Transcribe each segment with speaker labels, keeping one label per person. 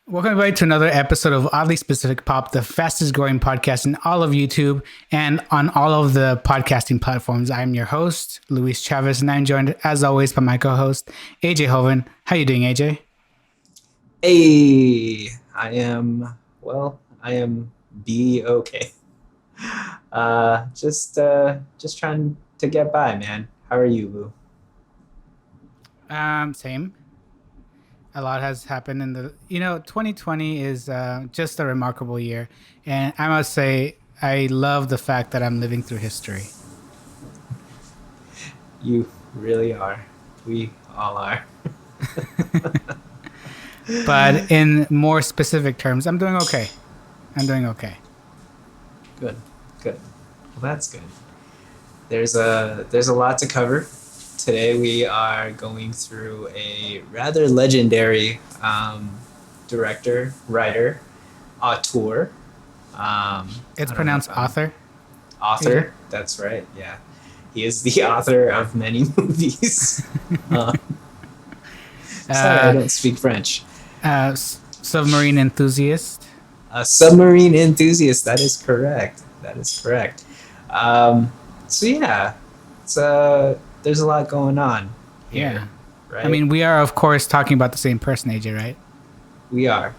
Speaker 1: Welcome back to another episode of Oddly Specific Pop, the fastest growing podcast in all of YouTube and on all of the podcasting platforms. I'm your host, Luis Chavez, and I'm joined, as always, by my co-host, AJ Hoven. How you doing, AJ?
Speaker 2: Hey, I am be okay. Just trying to get by, man. How are you, Lou?
Speaker 1: Same. A lot has happened 2020 is just a remarkable year. And I must say, I love the fact that I'm living through history.
Speaker 2: You really are. We all are.
Speaker 1: But in more specific terms, I'm doing okay.
Speaker 2: Good, good. Well, that's good. There's a lot to cover. Today we are going through a rather legendary director, writer, auteur.
Speaker 1: It's pronounced author.
Speaker 2: Author,
Speaker 1: Yeah.
Speaker 2: that's right. Yeah, he is the author of many movies. Sorry, I don't speak French.
Speaker 1: Submarine enthusiast.
Speaker 2: A submarine enthusiast. That is correct. So yeah, there's a lot going on here.
Speaker 1: Yeah.
Speaker 2: Right.
Speaker 1: I mean, we are, of course, talking about the same person, AJ, right?
Speaker 2: we are.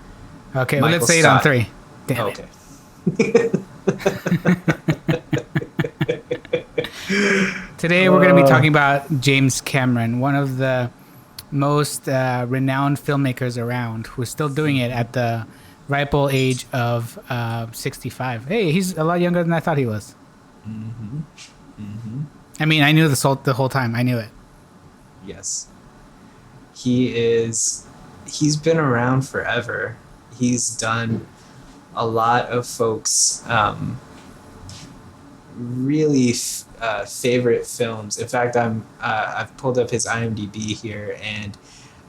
Speaker 1: Okay, well,
Speaker 2: Michael
Speaker 1: let's say it on
Speaker 2: Scott.
Speaker 1: three. Damn it. Today, we're going to be talking about James Cameron, one of the most renowned filmmakers around, who's still doing it at the ripe old age of 65. Hey, he's a lot younger than I thought he was.
Speaker 2: Mm-hmm. Mm-hmm.
Speaker 1: I mean, I knew this the whole time. I knew it.
Speaker 2: Yes. He's been around forever. He's done a lot of folks' really favorite films. In fact, I've pulled up his IMDb here, and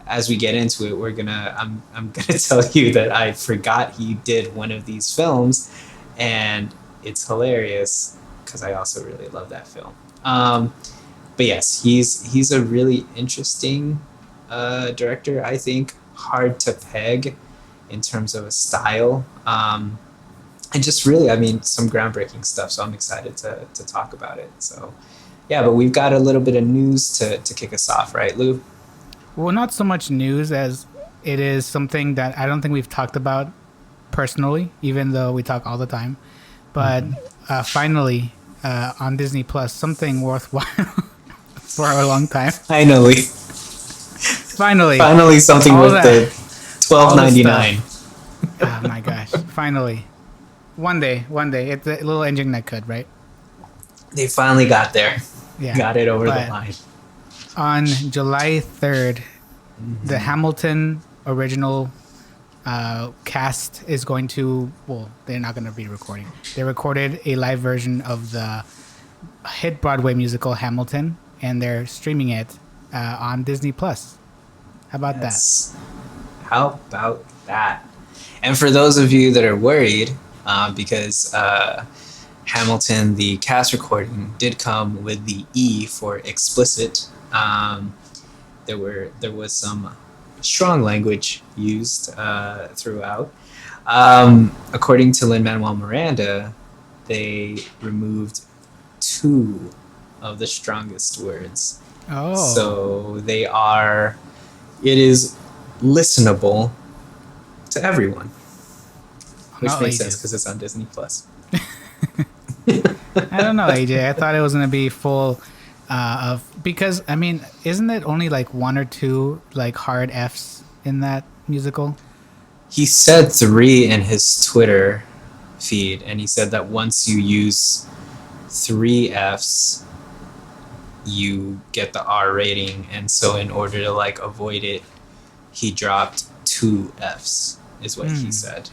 Speaker 2: as we get into it, I'm gonna tell you that I forgot he did one of these films, and it's hilarious because I also really love that film. But yes, he's a really interesting director. I think hard to peg in terms of a style, and just really, I mean, some groundbreaking stuff. So I'm excited to talk about it. So yeah, but we've got a little bit of news to kick us off, right, Lou?
Speaker 1: Well, not so much news as it is something that I don't think we've talked about personally, even though we talk all the time. But finally, on Disney Plus, something worthwhile for a long time.
Speaker 2: Finally something
Speaker 1: All
Speaker 2: with
Speaker 1: that-
Speaker 2: the $12.99.
Speaker 1: Oh my gosh! Finally, one day, it's a little engine that could, right?
Speaker 2: They finally got there.
Speaker 1: Yeah.
Speaker 2: Got it over the
Speaker 1: But
Speaker 2: line.
Speaker 1: on July 3rd, the Hamilton original cast is going to, well, they're not going to be recording. They recorded a live version of the hit Broadway musical Hamilton, and they're streaming it on Disney Plus. How about
Speaker 2: Yes. How about that? And for those of you that are worried, because Hamilton, the cast recording, did come with the E for explicit. There was some strong language used throughout. According to Lin-Manuel Miranda, they removed 2 of the strongest words.
Speaker 1: that? Oh.
Speaker 2: So it is listenable to everyone. Which
Speaker 1: Not
Speaker 2: makes sense
Speaker 1: ages.
Speaker 2: because it's on Disney Plus.
Speaker 1: I don't know, AJ. I thought it was going to be full because, I mean, isn't it only like 1 or 2 like hard Fs in that musical?
Speaker 2: He said 3 in his Twitter feed, and he said that once you use 3 Fs, you get the R rating, and so in order to like avoid it, he dropped 2 Fs, is what he said.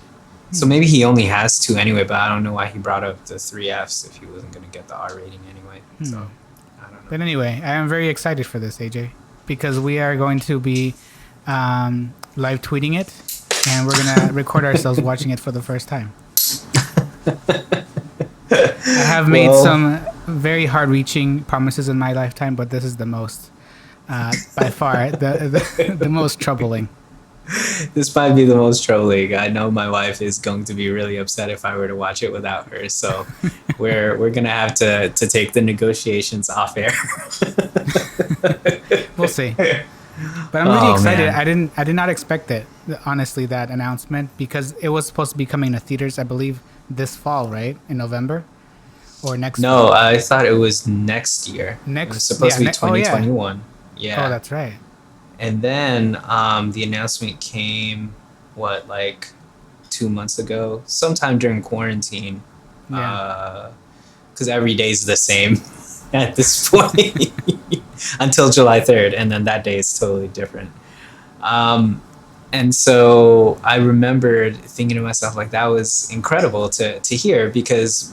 Speaker 2: So maybe he only has 2 anyway, but I don't know why he brought up the 3 Fs if he wasn't going to get the R rating anyway. So I don't know.
Speaker 1: But anyway, I am very excited for this, AJ, because we are going to be live tweeting it, and we're going to record ourselves watching it for the first time. I have made some very hard-reaching promises in my lifetime, but this is the most, by far, the most troubling.
Speaker 2: This might be the most trolling. I know my wife is going to be really upset if I were to watch it without her. So we're gonna have to take the negotiations off air.
Speaker 1: We'll see. But I'm really
Speaker 2: Oh,
Speaker 1: excited.
Speaker 2: man.
Speaker 1: I did not expect it, honestly, that announcement, because it was supposed to be coming to theaters, I believe, this fall, right? In November or next
Speaker 2: No,
Speaker 1: fall.
Speaker 2: I thought it was next year. It was
Speaker 1: Next,
Speaker 2: supposed
Speaker 1: yeah.
Speaker 2: to be
Speaker 1: Oh yeah.
Speaker 2: 2021.
Speaker 1: Oh,
Speaker 2: Yeah.
Speaker 1: that's right.
Speaker 2: And then the announcement came, what, like 2 months ago, sometime during quarantine,
Speaker 1: Yeah.
Speaker 2: because every day is the same at this point until July 3rd, and then that day is totally different. And so I remembered thinking to myself, like, that was incredible to hear, because,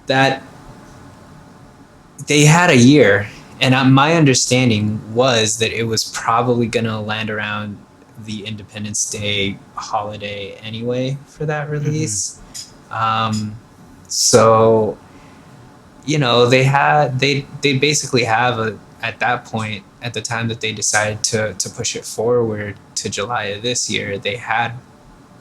Speaker 2: that they had a year, and my understanding was that it was probably going to land around the Independence Day holiday anyway for that
Speaker 1: Hmm.
Speaker 2: release. So they basically have at that point, at the time that they decided to push it forward to July of this year, they had,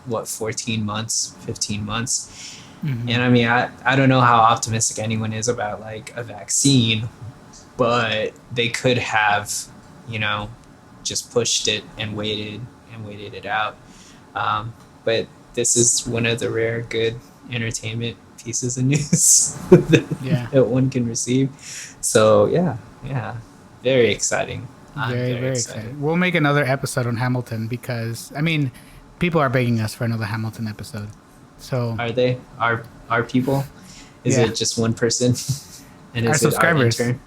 Speaker 2: what, 14 months, 15 months.
Speaker 1: Hmm.
Speaker 2: And I mean, I don't know how optimistic anyone is about like a vaccine, but they could have, you know, just pushed it and waited it out. But this is one of the rare good entertainment pieces of news
Speaker 1: Yeah.
Speaker 2: that one can receive. So yeah, very exciting. I'm
Speaker 1: Very,
Speaker 2: very
Speaker 1: very
Speaker 2: excited.
Speaker 1: excited. We'll make another episode on Hamilton because, I mean, people are begging us for another Hamilton episode. So,
Speaker 2: Are they our people? Is
Speaker 1: yeah,
Speaker 2: it just one person? And
Speaker 1: our
Speaker 2: is it our
Speaker 1: subscribers.
Speaker 2: intern?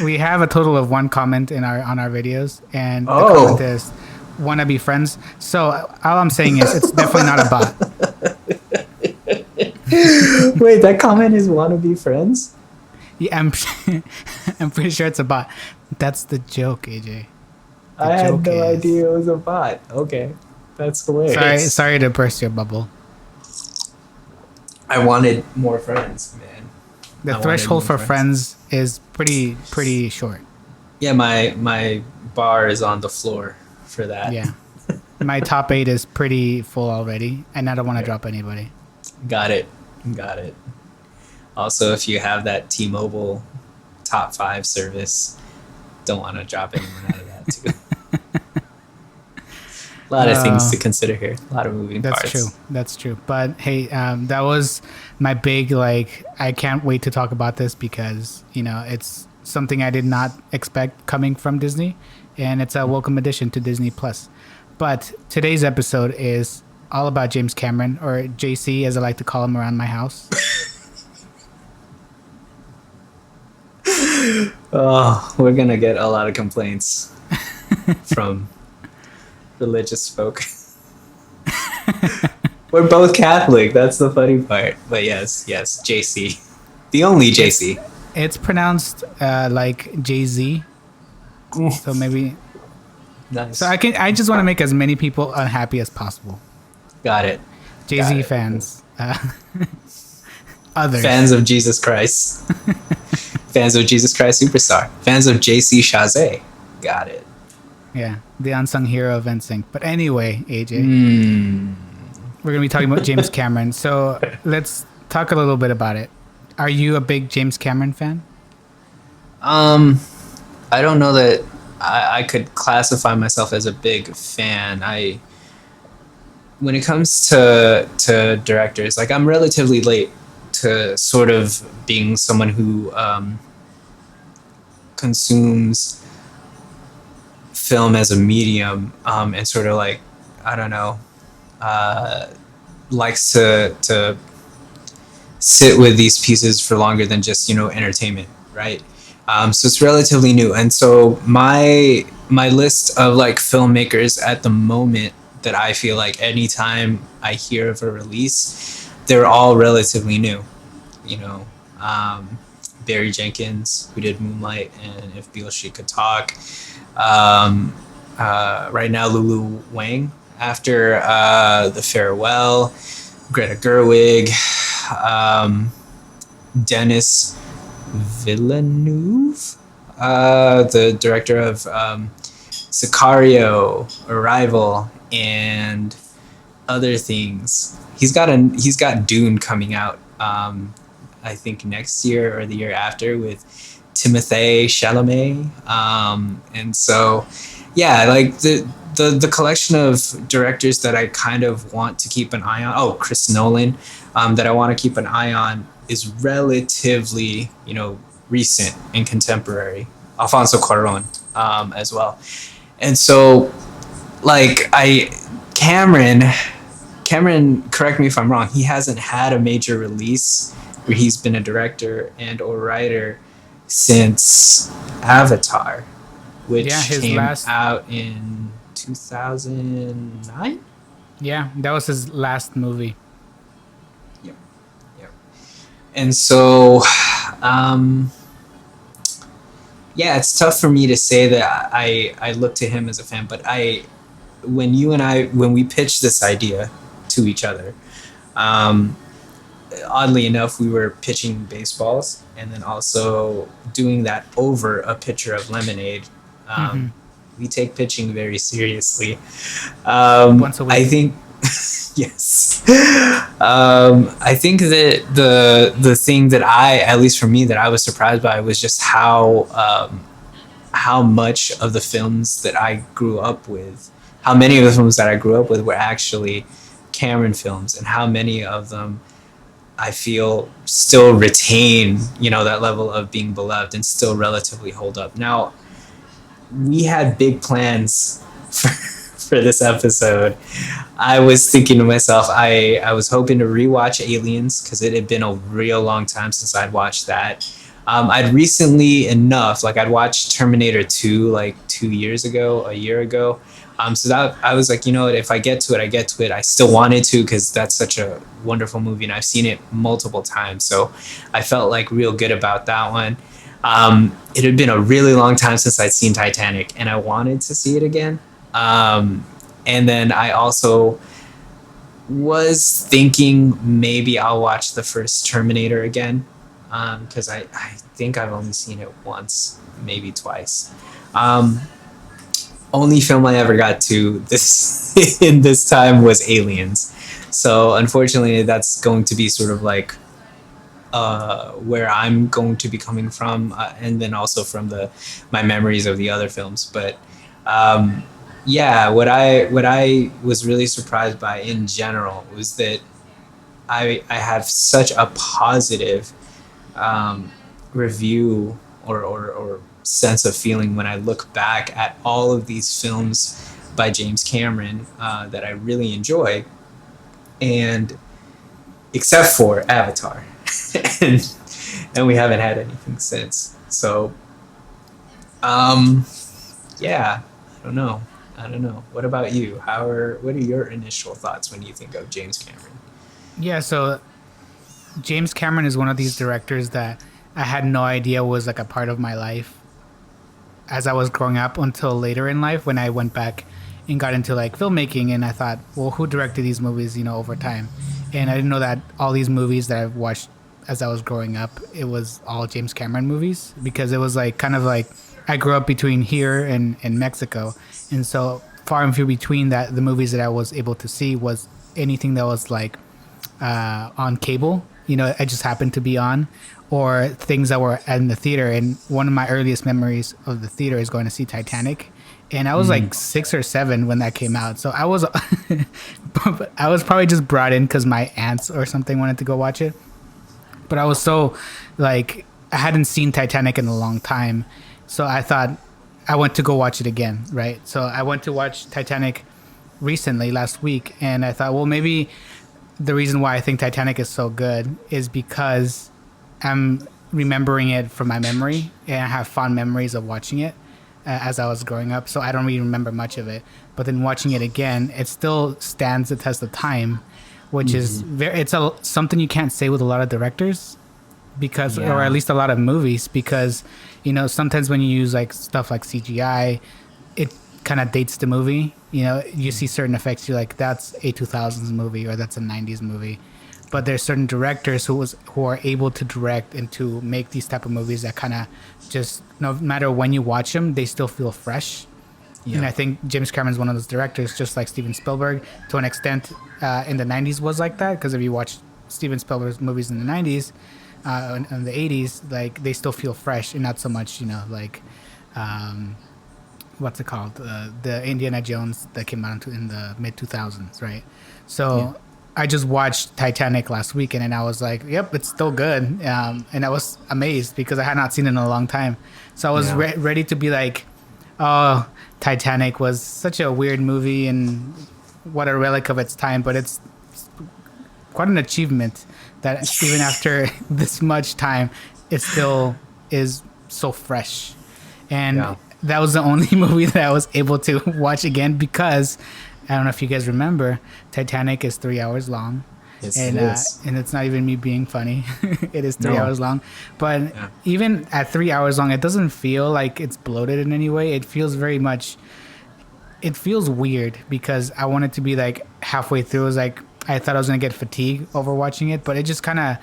Speaker 1: We have a total of one comment in our on our videos, and the comment
Speaker 2: Oh,
Speaker 1: is "wanna be friends." So all I'm saying is it's definitely not a bot.
Speaker 2: wait, that comment is wanna be friends?
Speaker 1: Yeah, I'm I'm pretty sure it's a bot. That's the joke, AJ. The
Speaker 2: I had
Speaker 1: joke
Speaker 2: no
Speaker 1: is
Speaker 2: idea it was a bot. Okay, that's hilarious.
Speaker 1: sorry to burst your bubble.
Speaker 2: I wanted more friends, man.
Speaker 1: The
Speaker 2: I wanted
Speaker 1: threshold
Speaker 2: more
Speaker 1: for
Speaker 2: friends.
Speaker 1: friends is pretty short.
Speaker 2: Yeah, my bar is on the floor for that.
Speaker 1: Yeah, my top 8 is pretty full already, and I don't want to drop anybody.
Speaker 2: Got it. Got it. Also, if you have that T-Mobile top 5 service, don't want to drop anyone out of that too. A lot of things
Speaker 1: Uh,
Speaker 2: to consider here. A lot of moving
Speaker 1: That's
Speaker 2: parts.
Speaker 1: true. That's true. But hey, that was my big like. I can't wait to talk about this because it's something I did not expect coming from Disney, and it's a welcome addition to Disney Plus. But today's episode is all about James Cameron, or JC as I like to call him around my house.
Speaker 2: Oh, we're gonna get a lot of complaints from religious folk. We're both Catholic. That's the funny part. But yes, JC, the only
Speaker 1: It's
Speaker 2: JC.
Speaker 1: it's pronounced like Jay Z, so maybe. So
Speaker 2: Nice.
Speaker 1: I just want to make as many people unhappy as possible.
Speaker 2: Got it.
Speaker 1: Jay
Speaker 2: Got
Speaker 1: Z
Speaker 2: it.
Speaker 1: fans, others.
Speaker 2: Fans of Jesus Christ. Fans of Jesus Christ Superstar. Fans of JC Chazé. Got it.
Speaker 1: Yeah, the unsung hero of NSYNC. But anyway, AJ,
Speaker 2: Mm.
Speaker 1: we're gonna be talking about James Cameron. So let's talk a little bit about it. Are you a big James Cameron fan?
Speaker 2: I don't know that I could classify myself as a big fan. When it comes to directors, like, I'm relatively late to sort of being someone who consumes film as a medium, and sort of, like, I don't know, uh, likes to sit with these pieces for longer than just entertainment, right? So it's relatively new, and so my list of, like, filmmakers at the moment that I feel like anytime I hear of a release, they're all relatively new. You know, Barry Jenkins, who did Moonlight and If Beale Could Talk. Right now, Lulu Wang after The Farewell, Greta Gerwig, Denis Villeneuve, the director of Sicario, Arrival, and other things. He's got Dune coming out. I think next year or the year after with Timothée Chalamet. And so, yeah, like the collection of directors that I kind of want to keep an eye on. Oh, Chris Nolan, that I want to keep an eye on is relatively, recent and contemporary. Alfonso Cuarón, as well. And so, like Cameron, Cameron, correct me if I'm wrong. He hasn't had a major release where he's been a director and or writer since Avatar,
Speaker 1: Yeah,
Speaker 2: which
Speaker 1: his
Speaker 2: came
Speaker 1: last.
Speaker 2: out in 2009.
Speaker 1: Yeah, that was his last movie.
Speaker 2: Yep, yep. And so, um, yeah, it's tough for me to say that I look to him as a fan, but when we pitched this idea to each other, um, oddly enough, we were pitching baseballs and then also doing that over a pitcher of lemonade.
Speaker 1: Hmm.
Speaker 2: We take pitching very seriously.
Speaker 1: Once a
Speaker 2: I
Speaker 1: week.
Speaker 2: think, yes. I think that the thing that at least for me, that I was surprised by was just how much of the films that I grew up with, how many of the films that I grew up with were actually Cameron films, and how many of them I feel still retain, that level of being beloved and still relatively hold up. Now, we had big plans for this episode. I was thinking to myself, I was hoping to rewatch Aliens because it had been a real long time since I'd watched that. I'd recently enough, like I'd watched Terminator 2 like 2 years ago, a year ago. So that I was like, what, if I get to it, I get to it. I still wanted to because that's such a wonderful movie and I've seen it multiple times. So I felt like real good about that one. It had been a really long time since I'd seen Titanic and I wanted to see it again. And then I also was thinking maybe I'll watch the first Terminator again, because I think I've only seen it once, maybe twice. Only film I ever got to this in this time was Aliens. So unfortunately, that's going to be sort of like where I'm going to be coming from, and then also from my memories of the other films. But yeah, what I was really surprised by in general was that I have such a positive review or sense of feeling when I look back at all of these films by James Cameron that I really enjoy, and except for Avatar, and we haven't had anything since. So, yeah, I don't know. What about you? What are your initial thoughts when you think of James Cameron?
Speaker 1: Yeah, so James Cameron is one of these directors that I had no idea was like a part of my life as I was growing up until later in life when I went back and got into like filmmaking, and I thought, well, who directed these movies, over time? And I didn't know that all these movies that I've watched as I was growing up, it was all James Cameron movies, because it was like kind of like I grew up between here and Mexico, and so far and few between that the movies that I was able to see was anything that was like on cable. I just happened to be on, or things that were in the theater. And one of my earliest memories of the theater is going to see Titanic, and I was like 6 or 7 when that came out. So I was, I was probably just brought in because my aunts or something wanted to go watch it. But I was so like I hadn't seen Titanic in a long time, so I thought I went to go watch it again, right? So I went to watch Titanic recently last week, and I thought, well, maybe the reason why I think Titanic is so good is because I'm remembering it from my memory, and I have fond memories of watching it as I was growing up. So I don't really remember much of it. But then watching it again, it still stands the test of time, which is something you can't say with a lot of directors, because, or at least a lot of movies, because sometimes when you use like stuff like CGI, it kind of dates the movie. You see certain effects, you're like, that's a 2000s movie or that's a 90s movie. But there's certain directors who are able to direct and to make these type of movies that kind of just, no matter when you watch them, they still feel fresh. And I think James Cameron's one of those directors, just like Steven Spielberg, to an extent, in the 90s was like that. Because if you watch Steven Spielberg's movies in the 90s, in the 80s, like they still feel fresh and not so much, like, what's it called? The Indiana Jones that came out in the mid 2000s, right? So I just watched Titanic last weekend and I was like, yep, it's still good. And I was amazed because I had not seen it in a long time. So I was ready to be like, oh, Titanic was such a weird movie and what a relic of its time, but it's quite an achievement that even after this much time, it still is so fresh. And that was the only movie that I was able to watch again because I don't know if you guys remember, Titanic is 3 hours long.
Speaker 2: Yes,
Speaker 1: and
Speaker 2: it is.
Speaker 1: And it's not even me being funny. It is 3 hours long. But even at 3 hours long, it doesn't feel like it's bloated in any way. It feels very much, it feels weird because I wanted to be like halfway through. It was like, I thought I was going to get fatigued over watching it, but it just kind of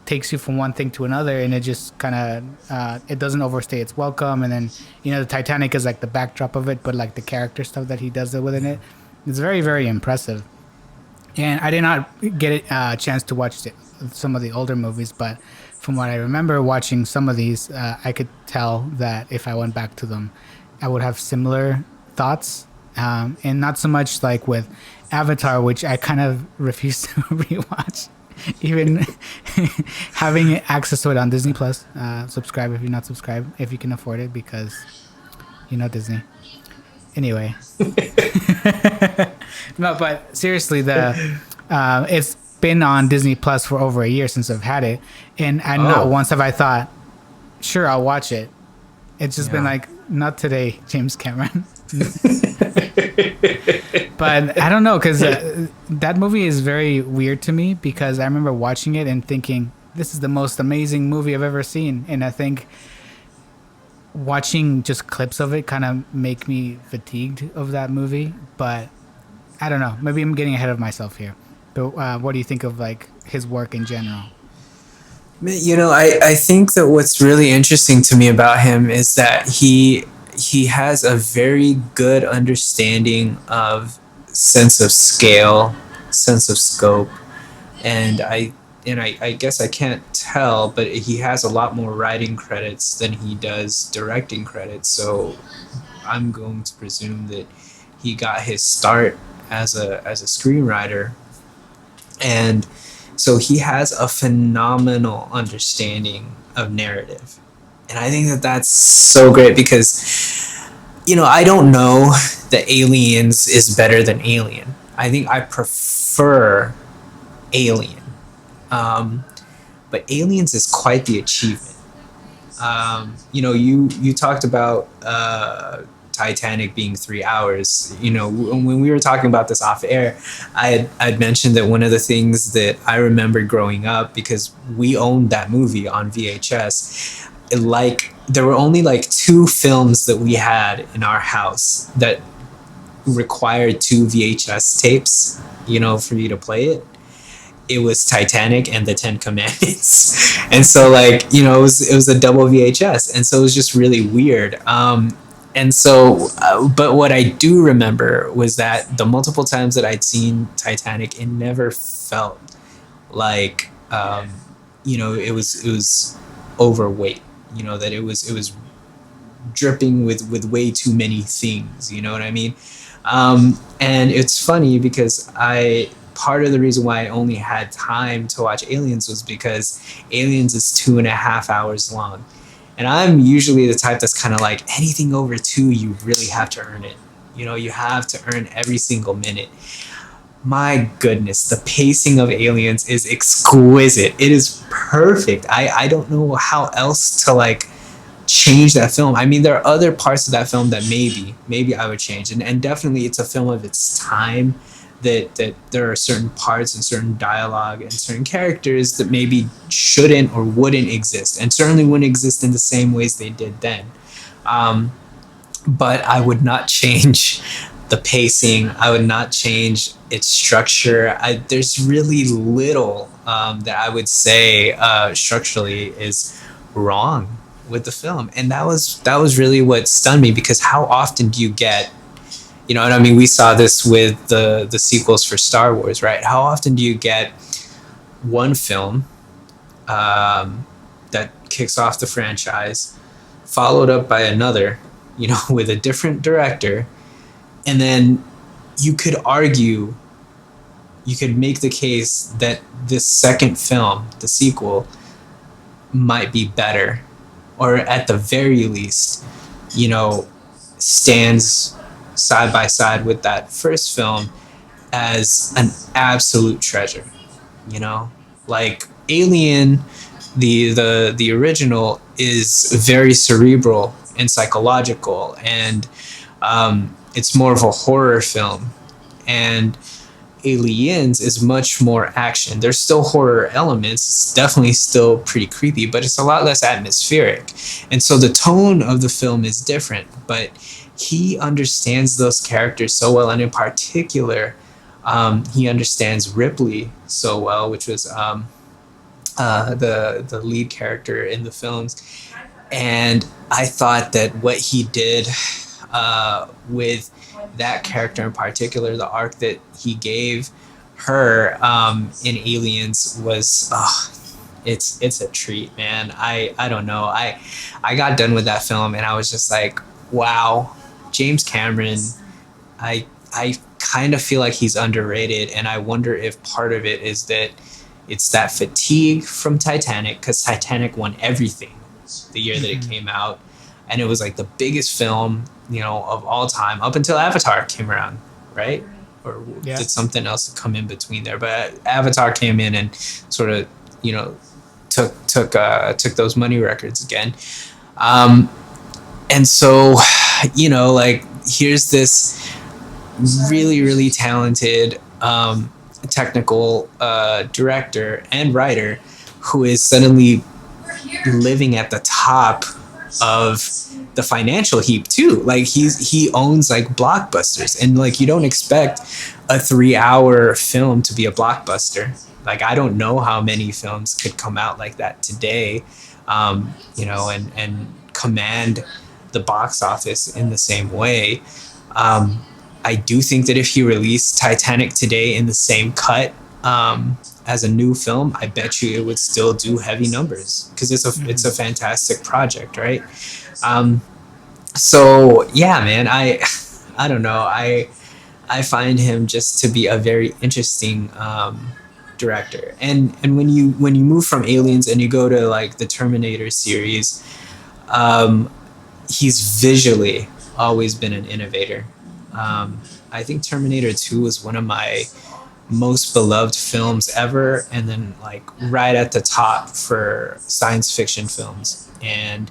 Speaker 1: takes you from one thing to another and it just kind of, it doesn't overstay its welcome. And then, the Titanic is like the backdrop of it, but like the character stuff that he does within it, it's very, very impressive. And I did not get a chance to watch some of the older movies, but from what I remember watching some of these, I could tell that if I went back to them, I would have similar thoughts. And not so much like with Avatar, which I kind of refuse to rewatch, even having access to it on Disney Plus. Subscribe if you're not subscribed, if you can afford it, because Disney. Anyway. No, but seriously, it's been on Disney Plus for over a year since I've had it, and not once have I thought, sure, I'll watch it. It's just been like, not today, James Cameron. But I don't know, because that movie is very weird to me because I remember watching it and thinking, this is the most amazing movie I've ever seen, and I think watching just clips of it kind of make me fatigued of that movie. But I don't know, maybe I'm getting ahead of myself here. But what do you think of like his work in general?
Speaker 2: I think that what's really interesting to me about him is that he has a very good understanding of sense of scale, sense of scope, and I guess I can't tell, but he has a lot more writing credits than he does directing credits. So I'm going to presume that he got his start as a screenwriter, and so he has a phenomenal understanding of narrative. And I think that that's so great because, I don't know that Aliens is better than Alien. I think I prefer Alien. But Aliens is quite the achievement. You talked about Titanic being 3 hours. When we were talking about this off air, I'd mentioned that one of the things that I remember growing up, because we owned that movie on VHS, there were only like 2 films that we had in our house that required 2 VHS tapes, for you to play it. It was Titanic and the 10 Commandments. And so it was a double VHS. And so it was just really weird. But what I do remember was that the multiple times that I'd seen Titanic, it never felt like, it was overweight, that it was dripping with way too many things, you know what I mean? And it's funny because part of the reason why I only had time to watch Aliens was because Aliens is 2.5 hours long. And I'm usually the type that's kind of like, anything over 2, you really have to earn it. You have to earn every single minute. My goodness, the pacing of Aliens is exquisite. It is perfect. I don't know how else to change that film. I mean, there are other parts of that film that maybe I would change. And definitely it's a film of its time. That there are certain parts and certain dialogue and certain characters that maybe shouldn't or wouldn't exist, and certainly wouldn't exist in the same ways they did then. But I would not change the pacing. I would not change its structure. There's really little that I would say structurally is wrong with the film, and that was really what stunned me, because how often do you get, you know, and I mean, we saw this with the sequels for Star Wars, right? How often do you get one film that kicks off the franchise, followed up by another, you know, with a different director, and then you could argue, you could make the case that this second film, the sequel, might be better, or at the very least, you know, stands side by side with that first film as an absolute treasure, you know? Like Alien, the original, is very cerebral and psychological, and it's more of a horror film. And Aliens is much more action. There's still horror elements. It's definitely still pretty creepy, but it's a lot less atmospheric. And so the tone of the film is different, but he understands those characters so well. And in particular, he understands Ripley so well, which was the lead character in the films. And I thought that what he did with that character in particular, the arc that he gave her in Aliens was, it's a treat, man. I don't know. I got done with that film and I was just like, wow, James Cameron. I kind of feel like he's underrated, and I wonder if part of it is that it's that fatigue from Titanic, because Titanic won everything the year that it came out, and it was like the biggest film, you know, of all time up until Avatar came around, right? Or did something else come in between there? But Avatar came in and sort of, you know, took those money records again, and so, you know, like, here's this really, really talented technical director and writer who is suddenly living at the top of the financial heap too. Like, he owns like blockbusters, and like, you don't expect a 3-hour film to be a blockbuster. Like, I don't know how many films could come out like that today, you know, and command the box office in the same way. I do think that if he released Titanic today in the same cut as a new film, I bet you it would still do heavy numbers, because it's a fantastic project, right? So yeah, man, I don't know. I find him just to be a very interesting director. And when you move from Aliens and you go to like the Terminator series, he's visually always been an innovator. I think Terminator 2 was one of my most beloved films ever, and then like right at the top for science fiction films. And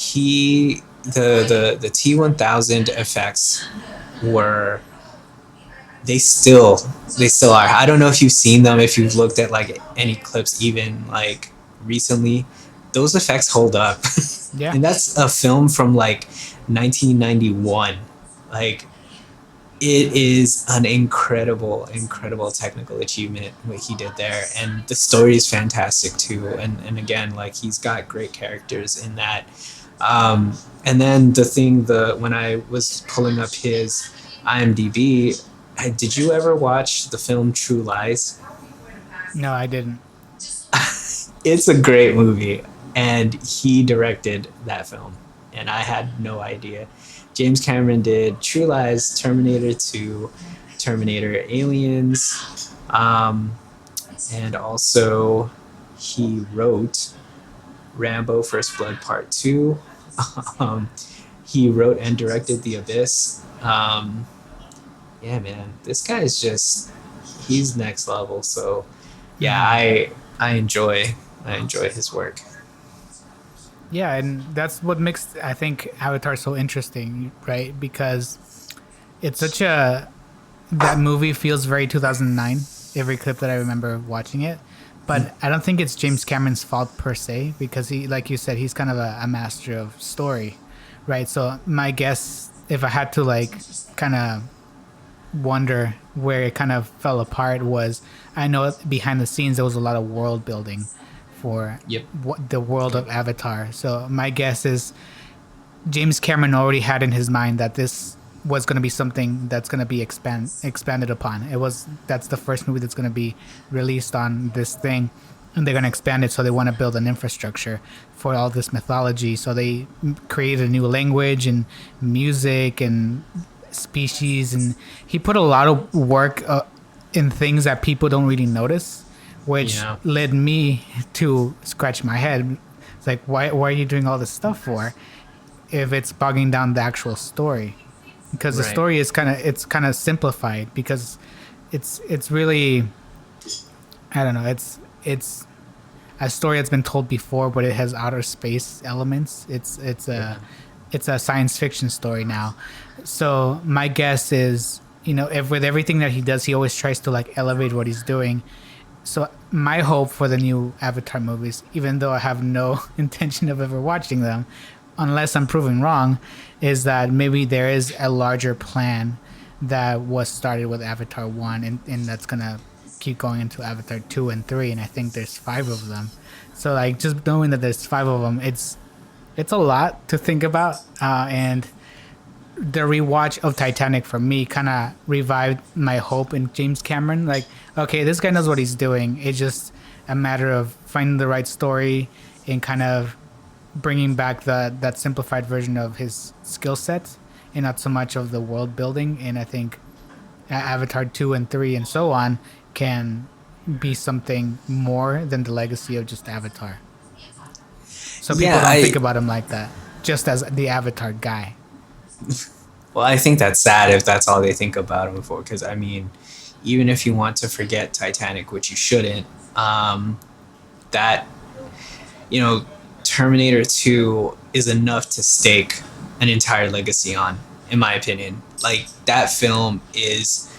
Speaker 2: the T-1000 effects were, they still are. I don't know if you've seen them, if you've looked at like any clips even like recently. Those effects hold up.
Speaker 1: Yeah.
Speaker 2: And that's a film from like 1991. Like, it is an incredible technical achievement what he did there, and the story is fantastic too. And again, like, he's got great characters in that. And then when I was pulling up his IMDb, did you ever watch the film True Lies?
Speaker 1: No, I didn't.
Speaker 2: It's a great movie, and he directed that film, and I had no idea. James Cameron did True Lies, Terminator 2, Terminator Aliens, and also he wrote Rambo First Blood Part 2. He wrote and directed The Abyss. Yeah, man, this guy is just, he's next level. So yeah, I enjoy his work.
Speaker 1: Yeah, and that's what makes, I think, Avatar so interesting, right? Because it's such that movie feels very 2009, every clip that I remember watching it. But I don't think it's James Cameron's fault per se, because he, like you said, he's kind of a master of story, right? So my guess, if I had to like kind of wonder where it kind of fell apart, was, I know behind the scenes there was a lot of world building for
Speaker 2: Yep.
Speaker 1: the world of Avatar. So my guess is James Cameron already had in his mind that this was going to be something that's going to be expanded upon. That's the first movie that's going to be released on this thing, and they're going to expand it. So they want to build an infrastructure for all this mythology. So they created a new language and music and species, and he put a lot of work in things that people don't really notice, which led me to scratch my head. It's like, why are you doing all this stuff for, if it's bogging down the actual story? Because the story is kind of simplified, because it's really, I don't know, it's a story that's been told before, but it has outer space elements. It's a science fiction story now. So my guess is, if with everything that he does, he always tries to like elevate what he's doing. So my hope for the new Avatar movies, even though I have no intention of ever watching them, unless I'm proven wrong, is that maybe there is a larger plan that was started with Avatar 1 and that's going to keep going into Avatar 2 and 3, and I think there's 5 of them. So like, just knowing that there's 5 of them, it's a lot to think about, and the rewatch of Titanic for me kind of revived my hope in James Cameron. Like, okay, this guy knows what he's doing. It's just a matter of finding the right story and kind of bringing back that simplified version of his skill set, and not so much of the world building. And I think Avatar 2 and 3 and so on can be something more than the legacy of just Avatar. So people don't think about him like that, just as the Avatar guy.
Speaker 2: Well, I think that's sad if that's all they think about him for, because I mean, even if you want to forget Titanic, which you shouldn't, that, Terminator 2 is enough to stake an entire legacy on, in my opinion. Like, that film is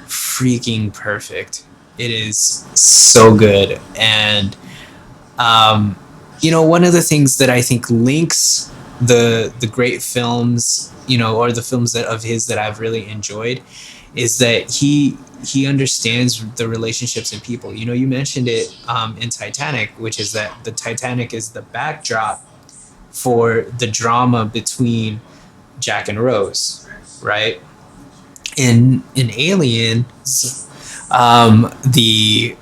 Speaker 2: freaking perfect. It is so good. And, one of the things that I think links the great films, or the films of his that I've really enjoyed, is that he understands the relationships in people. You mentioned it in Titanic, which is that the Titanic is the backdrop for the drama between Jack and Rose, right? In Aliens, the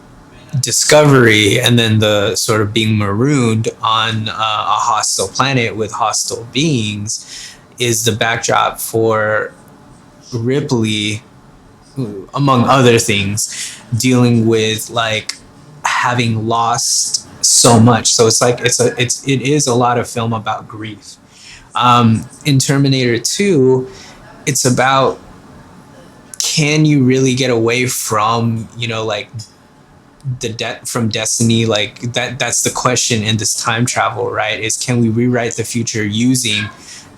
Speaker 2: discovery and then the sort of being marooned on a hostile planet with hostile beings is the backdrop for Ripley, among other things, dealing with like having lost so much. So it's like it is a lot of film about grief. In Terminator 2, it's about, can you really get away from like the debt from destiny? Like that's the question in this time travel, right? Is, can we rewrite the future using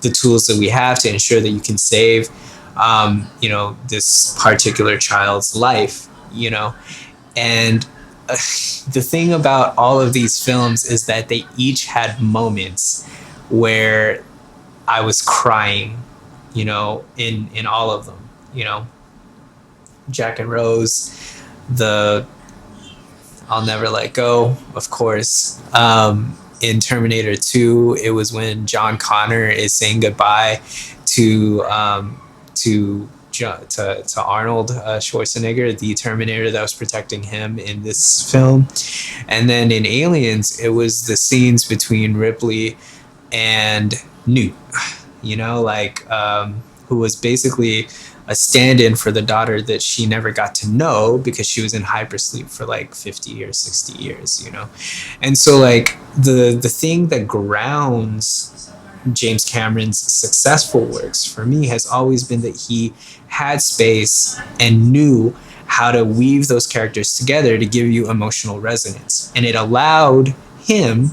Speaker 2: the tools that we have to ensure that you can save this particular child's life, and the thing about all of these films is that they each had moments where I was crying, in all of them. Jack and Rose, I'll Never Let Go, of course. In Terminator 2, it was when John Connor is saying goodbye to Arnold Schwarzenegger, the Terminator that was protecting him in this film. And then in Aliens, it was the scenes between Ripley and Newt, who was basically a stand-in for the daughter that she never got to know because she was in hypersleep for like 50 or 60 years, And so like the thing that grounds James Cameron's successful works for me has always been that he had space and knew how to weave those characters together to give you emotional resonance. And it allowed him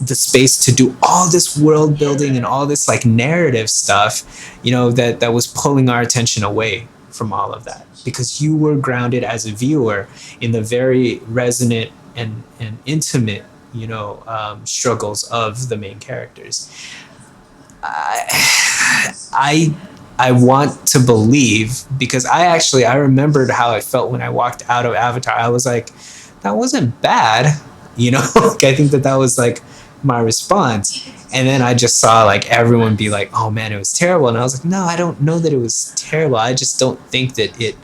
Speaker 2: the space to do all this world building and all this like narrative stuff, that was pulling our attention away from all of that, because you were grounded as a viewer in the very resonant and intimate, struggles of the main characters. I want to believe, because I remembered how I felt when I walked out of Avatar. I was like, that wasn't bad. you know. Like, I think that that was like my response. And then I just saw like everyone be like, oh man, it was terrible. And I was like, no, I don't know that it was terrible. I just don't think that it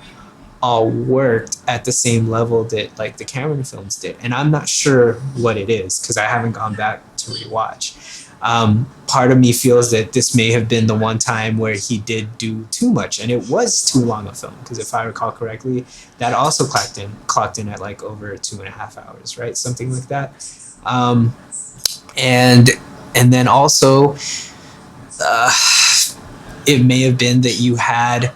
Speaker 2: all worked at the same level that like the Cameron films did. And I'm not sure what it is because I haven't gone back to rewatch. Part of me feels that this may have been the one time where he did do too much and it was too long a film, because if I recall correctly, that also clocked in at like over 2.5 hours, right? Something like that. Um, and and then also uh, it may have been that you had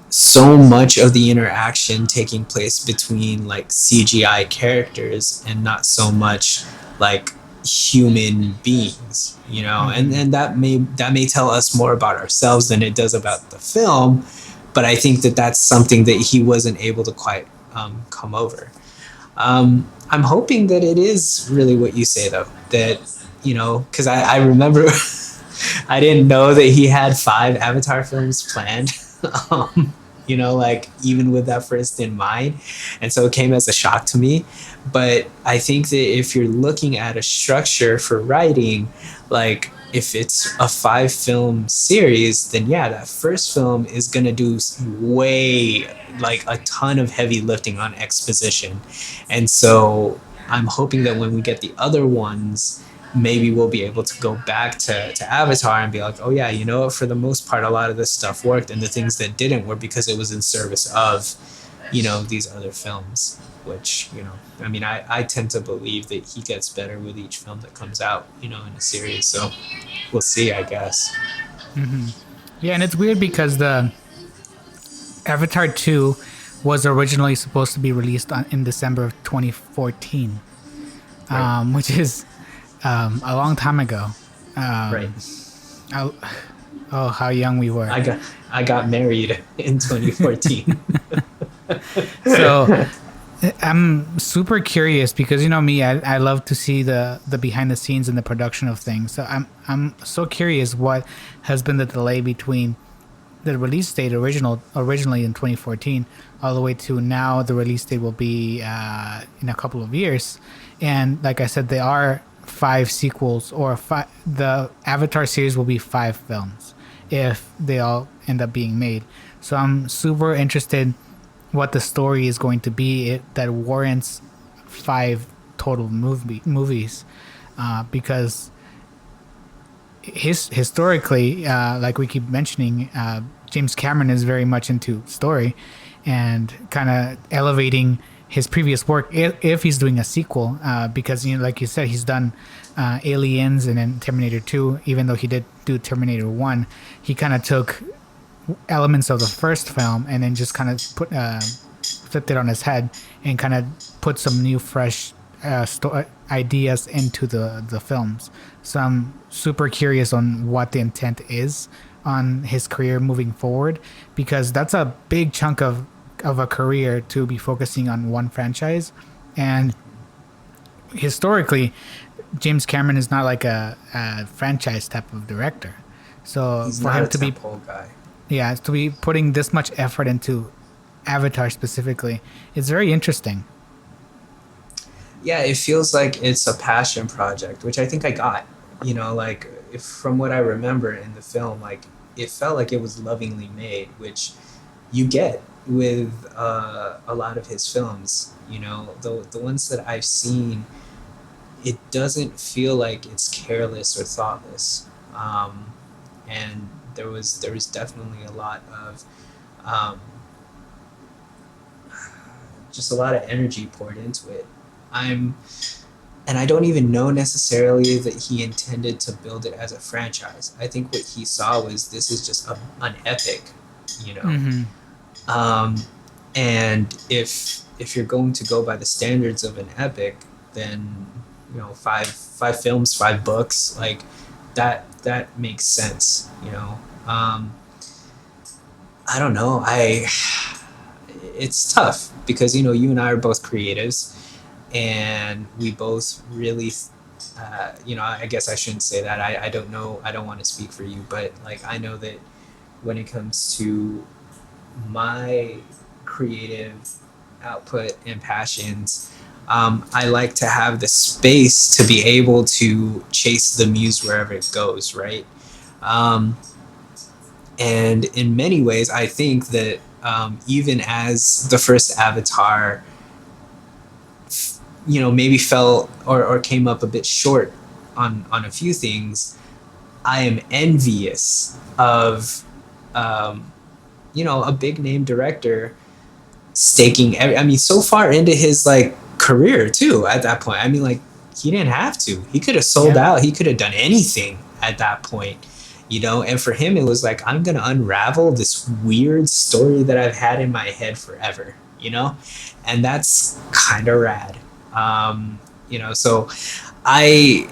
Speaker 2: so much of the interaction taking place between like CGI characters and not so much like human beings, you know. And that may tell us more about ourselves than it does about the film, but I think that that's something that he wasn't able to quite come over. I'm hoping that it is really what you say though, that, you know, because I remember I didn't know that he had 5 Avatar films planned. You know, like even with that first in mind. And so it came as a shock to me. But I think that if you're looking at a structure for writing, like if it's a 5 film series, then yeah, that first film is going to do way like a ton of heavy lifting on exposition. And so I'm hoping that when we get the other ones, maybe we'll be able to go back to Avatar and be like, oh yeah, you know what, for the most part, a lot of this stuff worked, and the things that didn't were because it was in service of, you know, these other films, which, you know, I mean, I tend to believe that he gets better with each film that comes out, you know, in a series. So we'll see, I guess.
Speaker 1: Yeah, and it's weird because the Avatar 2 was originally supposed to be released in December of 2014,
Speaker 2: Right.
Speaker 1: which is a long time ago.
Speaker 2: Right.
Speaker 1: I, oh, how young we were.
Speaker 2: I got married in 2014.
Speaker 1: So I'm super curious because, you know me, I love to see the behind the scenes and the production of things. So I'm so curious what has been the delay between the release date originally in 2014 all the way to now. The release date will be in a couple of years, and like I said, there are 5 sequels, or the Avatar series will be 5 films if they all end up being made. So I'm super interested what the story is going to be that warrants 5 total movies, because historically, like we keep mentioning, James Cameron is very much into story and kind of elevating his previous work if he's doing a sequel, because, you know, like you said, he's done Aliens and then Terminator 2. Even though he did do Terminator 1, he kind of took elements of the first film and then just kind of flipped it on his head and kind of put some new fresh ideas into the films. So I'm super curious on what the intent is on his career moving forward, because that's a big chunk of a career to be focusing on one franchise. And historically, James Cameron is not like a franchise type of director. So
Speaker 2: He's
Speaker 1: for
Speaker 2: not
Speaker 1: him
Speaker 2: a
Speaker 1: to be
Speaker 2: tentpole guy.
Speaker 1: yeah, to be putting this much effort into Avatar specifically, it's very interesting.
Speaker 2: Yeah, it feels like it's a passion project, which I think I got. You know, like if, from what I remember in the film, like it felt like it was lovingly made, which you get with a lot of his films. You know, the ones that I've seen, it doesn't feel like it's careless or thoughtless. And there was definitely a lot of um, just a lot of energy poured into it. I'm and I don't even know necessarily that he intended to build it as a franchise. I think what he saw was this is just an epic, you know.
Speaker 1: Mm-hmm.
Speaker 2: And if you're going to go by the standards of an epic, then, you know, five films, 5 books, like that makes sense, you know. I don't know. It's tough because, you know, you and I are both creatives, and we both really, you know, I guess I shouldn't say that. I don't know. I don't want to speak for you, but like I know that when it comes to my creative output and passions, I like to have the space to be able to chase the muse wherever it goes, right? Um, and in many ways, I think that even as the first Avatar, maybe fell or came up a bit short on a few things, I am envious of, um, a big name director staking I mean, so far into his like career too at that point. I mean, like, he didn't have to. He could have sold
Speaker 1: Yeah.
Speaker 2: out. He could have done anything at that point. And for him it was like, I'm going to unravel this weird story that I've had in my head forever, and that's kind of rad. So I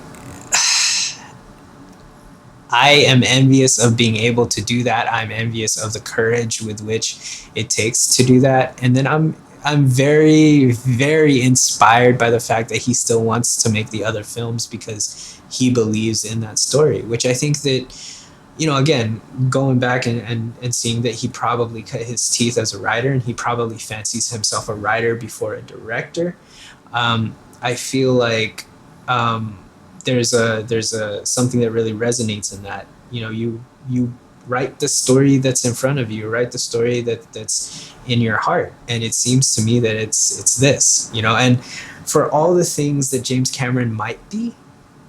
Speaker 2: I am envious of being able to do that. I'm envious of the courage with which it takes to do that. And then I'm very, very inspired by the fact that he still wants to make the other films because he believes in that story, which I think that, again, going back and seeing that he probably cut his teeth as a writer and he probably fancies himself a writer before a director. I feel like there's a something that really resonates in that. You write the story that's in front of you, write the story that's in your heart, and it seems to me that it's this. And for all the things that James Cameron might be,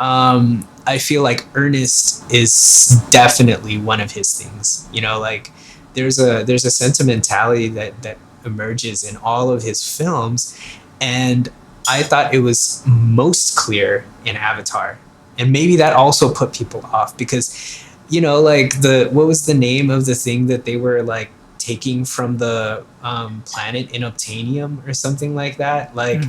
Speaker 2: I feel like Ernest is definitely one of his things. Like, there's a sentimentality that emerges in all of his films, and I thought it was most clear in Avatar. And maybe that also put people off because, like, what was the name of the thing that they were like taking from the planet Inobtanium or something like that? Like,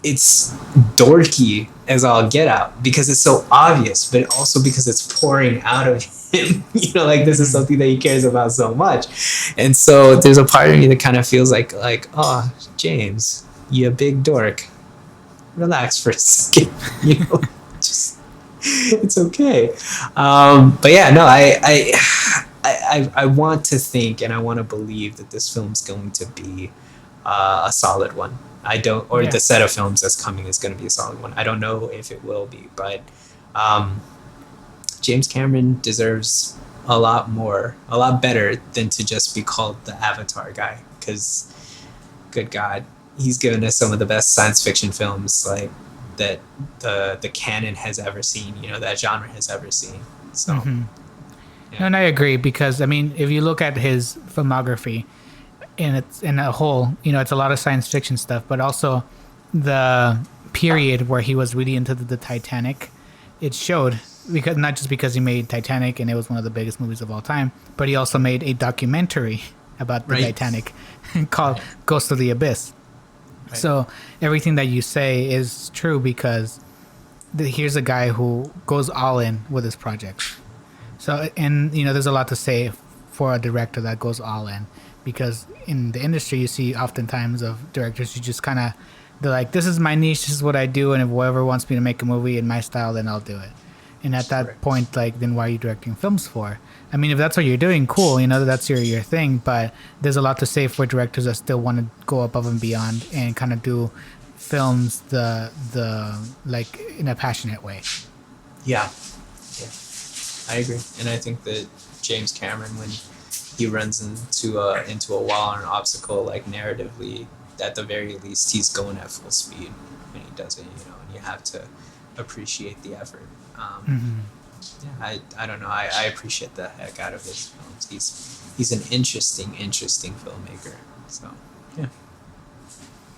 Speaker 2: it's dorky as all get out because it's so obvious, but also because it's pouring out of him. Like, this is something that he cares about so much. And so there's a part of me that kind of feels like, oh, James, you big dork, relax for a second. Just, it's okay. But yeah, no, I want to think and I want to believe that this film's going to be a solid one. I don't, or
Speaker 1: Yeah.
Speaker 2: the set of films that's coming is going to be a solid one. I don't know if it will be, but James Cameron deserves a lot more, a lot better than to just be called the Avatar guy. Because, good God, he's given us some of the best science fiction films like that the canon has ever seen. That genre has ever seen. So,
Speaker 1: No, and I agree because I mean, if you look at his filmography, and it's in a whole, it's a lot of science fiction stuff, but also the period where he was really into the Titanic, it showed because not just because he made Titanic and it was one of the biggest movies of all time, but he also made a documentary about the
Speaker 2: Right.
Speaker 1: Titanic called Ghost of the Abyss.
Speaker 2: Right.
Speaker 1: So everything that you say is true because here's a guy who goes all in with his projects. So, and there's a lot to say for a director that goes all in because in the industry you see oftentimes of directors who just kind of, they're like, this is my niche, this is what I do, and if whoever wants me to make a movie in my style, then I'll do it. And at that
Speaker 2: Correct.
Speaker 1: point, like, then why are you directing films for? I mean, if that's what you're doing, cool, that's your thing, but there's a lot to say for directors that still want to go above and beyond and kind of do films the like in a passionate way.
Speaker 2: Yeah, I agree, and I think that James Cameron, when he runs into a wall or an obstacle, like narratively, at the very least, he's going at full speed when he does it. And you have to appreciate the effort. Yeah, I don't know. I appreciate the heck out of his films. He's an interesting filmmaker. So yeah.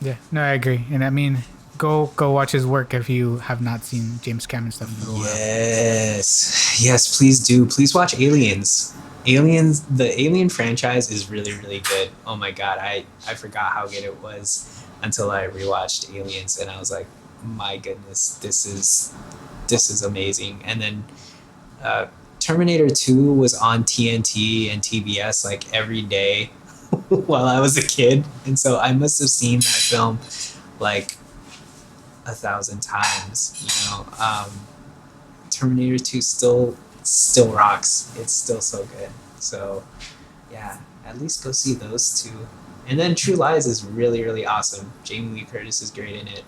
Speaker 1: Yeah, no, I agree, and I mean, go watch his work if you have not seen James Cameron stuff in a while.
Speaker 2: Yes, please do. Please watch Aliens. The Alien franchise is really, really good. Oh my God, I forgot how good it was until I rewatched Aliens, and I was like, my goodness, this is amazing. And then Terminator 2 was on TNT and TBS like every day while I was a kid, and so I must have seen that film like 1,000 times. Terminator 2 still rocks. It's still so good. So yeah, at least go see those two. And then True Lies is really, really awesome. Jamie Lee Curtis is great in it.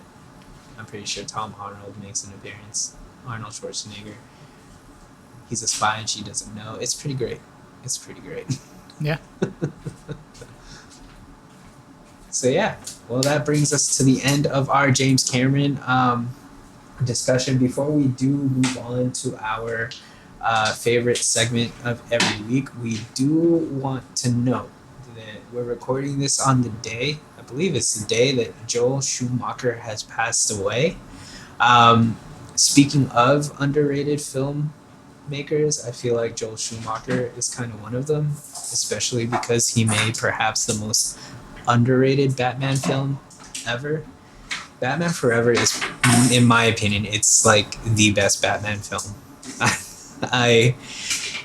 Speaker 2: I'm pretty sure Tom Arnold makes an appearance. Arnold Schwarzenegger. He's a spy and she doesn't know. It's pretty great. It's pretty great.
Speaker 1: Yeah.
Speaker 2: So yeah, well, that brings us to the end of our James Cameron discussion. Before we do move on to our favorite segment of every week, we do want to note that we're recording this on the day, I believe it's the day that Joel Schumacher has passed away. Speaking of underrated filmmakers, I feel like Joel Schumacher is kind of one of them, especially because he made perhaps the most underrated Batman film ever. Batman Forever is, in my opinion, it's like the best Batman film.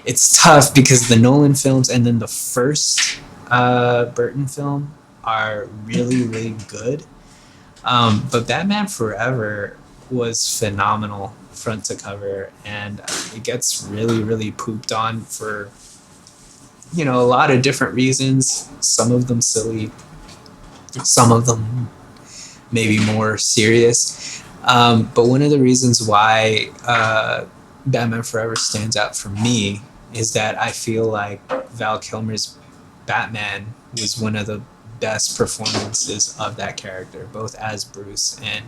Speaker 2: It's tough because the Nolan films and then the first Burton film are really, really good. But Batman Forever was phenomenal front to cover, and it gets really, really pooped on for, a lot of different reasons. Some of them silly, some of them maybe more serious. But one of the reasons why Batman Forever stands out for me is that I feel like Val Kilmer's Batman was one of the best performances of that character, both as Bruce and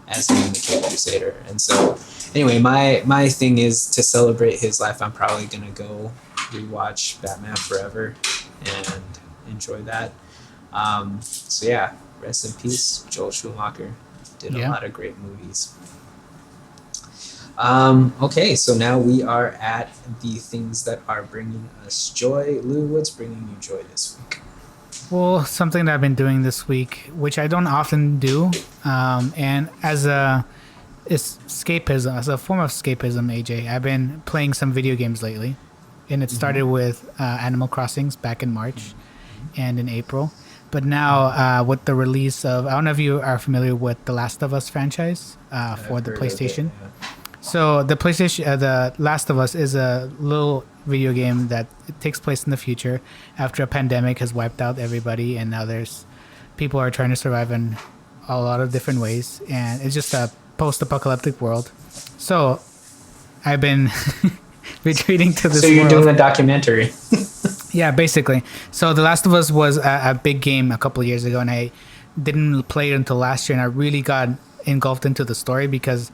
Speaker 2: as him, the Kid Crusader. And so, anyway, my thing is to celebrate his life. I'm probably gonna go rewatch Batman Forever and enjoy that. So yeah, rest in peace, Joel Schumacher. Did a lot of great movies. Okay, so now we are at the things that are bringing us joy. Lou, what's bringing you joy this week?
Speaker 1: Well, something that I've been doing this week, which I don't often do, and as a escapism, as a form of escapism, AJ, I've been playing some video games lately, and it started with Animal Crossings back in March and in April. But now, with the release of, I don't know if you are familiar with the Last of Us franchise for the PlayStation. So the PlayStation, the Last of Us is a little video game that it takes place in the future after a pandemic has wiped out everybody, and now people are trying to survive in a lot of different ways, and it's just a post-apocalyptic world. So I've been retreating to this.
Speaker 2: So you're
Speaker 1: world.
Speaker 2: doing a documentary.
Speaker 1: Yeah, basically. So The Last of Us was a big game a couple of years ago, and I didn't play it until last year, and I really got engulfed into the story because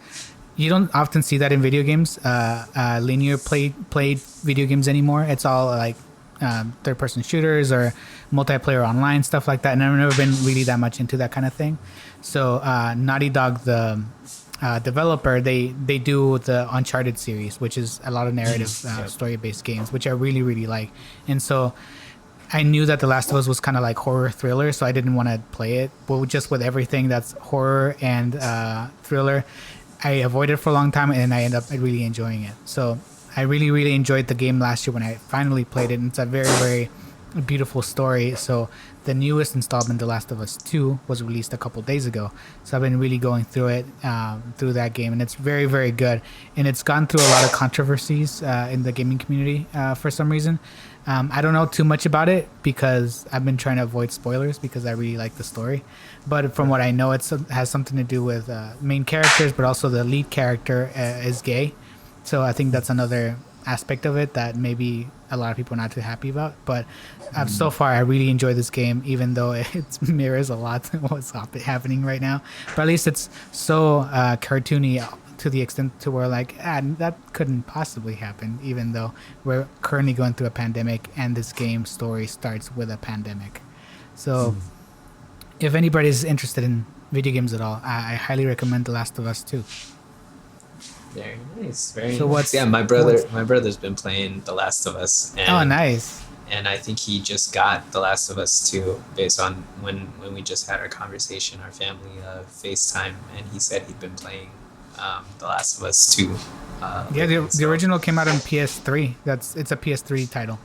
Speaker 1: you don't often see that in video games, linear played video games anymore. It's all like third-person shooters or multiplayer online, stuff like that, and I've never been really that much into that kind of thing. So Naughty Dog, the developer, they do the Uncharted series, which is a lot of narrative story-based games, which I really, really like. And so I knew that The Last of Us was kind of like horror thriller, so I didn't want to play it. But just with everything that's horror and thriller, I avoided it for a long time, and I ended up really enjoying it. So I really, really enjoyed the game last year when I finally played it. And it's a very, very beautiful story. So the newest installment, The Last of Us 2, was released a couple days ago. So I've been really going through it, through that game, and it's very, very good. And it's gone through a lot of controversies in the gaming community for some reason. I don't know too much about it because I've been trying to avoid spoilers because I really like the story. But from what I know, it has something to do with main characters, but also the lead character is gay. So I think that's another aspect of it that maybe a lot of people are not too happy about. But so far, I really enjoy this game, even though it mirrors a lot of what's happening right now. But at least it's so cartoony to the extent to where like that couldn't possibly happen, even though we're currently going through a pandemic and this game story starts with a pandemic. So if anybody's interested in video games at all, I highly recommend The Last of Us 2.
Speaker 2: Very nice. Very
Speaker 1: so
Speaker 2: nice. My brother's been playing The Last of Us. And,
Speaker 1: oh, nice.
Speaker 2: And I think he just got The Last of Us 2 based on when we just had our conversation, our family FaceTime, and he said he'd been playing The Last of Us 2.
Speaker 1: The original came out on PS3. It's a PS3 title.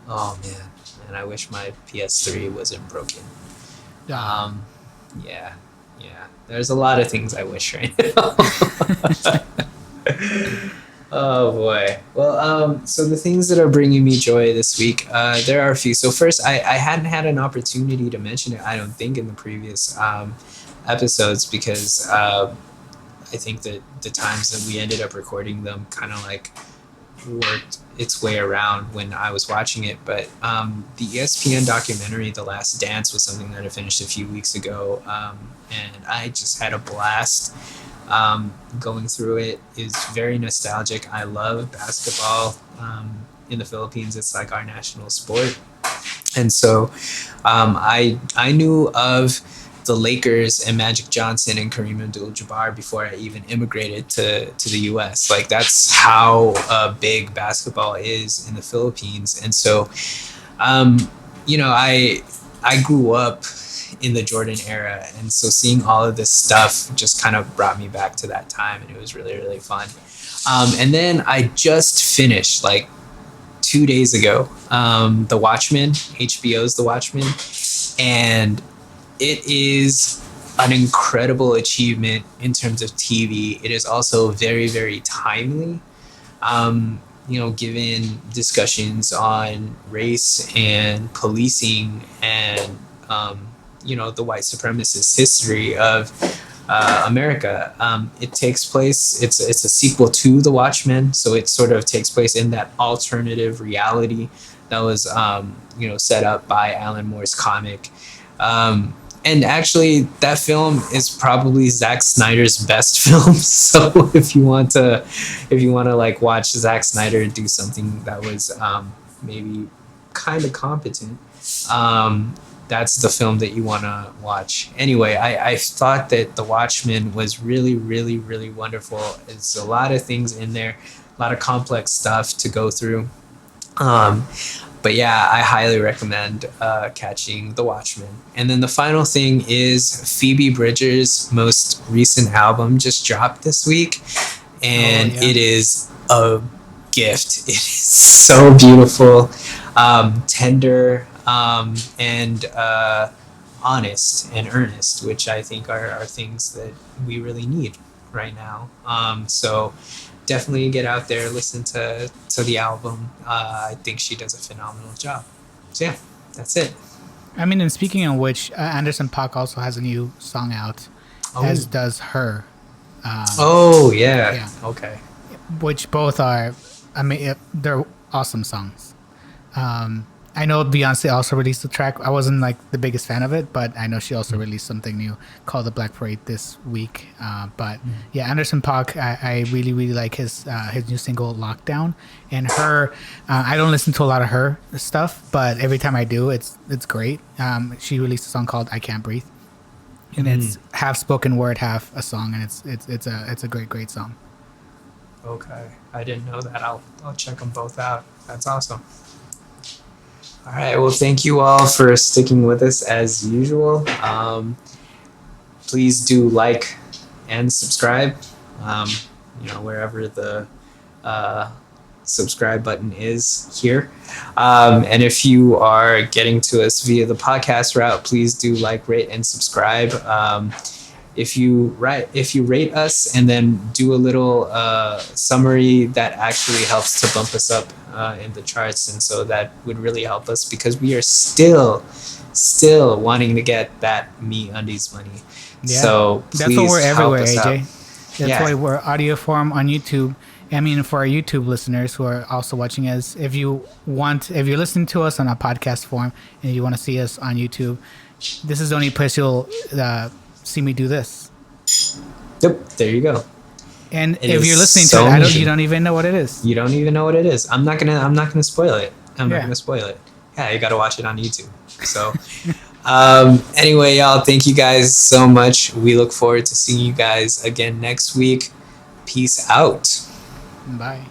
Speaker 2: Oh man, and I wish my PS3 wasn't broken. Yeah. There's a lot of things I wish right now. Oh boy. Well, so the things that are bringing me joy this week, there are a few. So first, I hadn't had an opportunity to mention it, I don't think, in the previous episodes because I think that the times that we ended up recording them kind of like worked its way around when I was watching it. But the ESPN documentary, The Last Dance, was something that I finished a few weeks ago, and I just had a blast going through it. Is very nostalgic. I love basketball. In the Philippines, it's like our national sport, and so I knew of the Lakers and Magic Johnson and Kareem Abdul-Jabbar before I even immigrated to the U.S. Like that's how big basketball is in the Philippines, and so um, I grew up in the Jordan era, and so seeing all of this stuff just kind of brought me back to that time, and it was really really fun. And then I just finished like 2 days ago, The Watchmen, HBO's The Watchmen, and it is an incredible achievement in terms of TV. It is also very, very timely. Given discussions on race and policing and the white supremacist history of America. It takes place. It's a sequel to The Watchmen, so it sort of takes place in that alternative reality that was set up by Alan Moore's comic. And actually, that film is probably Zack Snyder's best film. So if you want to like watch Zack Snyder do something that was maybe kind of competent, that's the film that you want to watch. Anyway, I thought that The Watchmen was really, really, really wonderful. It's a lot of things in there, a lot of complex stuff to go through. But yeah, I highly recommend catching The Watchmen. And then the final thing is Phoebe Bridgers' most recent album just dropped this week. And It is a gift. It is so beautiful, tender, and honest and earnest, which I think are things that we really need right now. So definitely get out there, listen to the album. I think she does a phenomenal job. So yeah, that's it.
Speaker 1: I mean, and speaking of which, Anderson .Paak also has a new song out, as does her.
Speaker 2: Yeah. Okay.
Speaker 1: Which both are, I mean, they're awesome songs. I know Beyonce also released a track. I wasn't like the biggest fan of it, but I know she also released something new called The Black Parade this week. Yeah, Anderson .Paak, I really, really like his new single Lockdown. And her, I don't listen to a lot of her stuff, but every time I do, it's great. She released a song called I Can't Breathe. And it's half spoken word, half a song, and it's a great song.
Speaker 2: Okay, I didn't know that. I'll check them both out. That's awesome. All right. Well, thank you all for sticking with us as usual. Please do like and subscribe. Wherever the subscribe button is here. And if you are getting to us via the podcast route, please do like, rate, and subscribe. If you rate us and then do a little summary, that actually helps to bump us up in the charts, and so that would really help us because we are still wanting to get that MeUndies money.
Speaker 1: Yeah,
Speaker 2: so
Speaker 1: that's why we're everywhere, AJ.
Speaker 2: Out.
Speaker 1: That's why we're audio form on YouTube. I mean, for our YouTube listeners who are also watching us, if you're listening to us on a podcast form and you want to see us on YouTube, this is the only place you'll see me do this.
Speaker 2: Yep, there you go.
Speaker 1: And if you're listening to it, you don't even know what it is.
Speaker 2: You don't even know what it is. I'm not gonna spoil it. I'm not gonna spoil it. Yeah, you gotta watch it on YouTube. So anyway, y'all, thank you guys so much. We look forward to seeing you guys again next week. Peace out.
Speaker 1: Bye.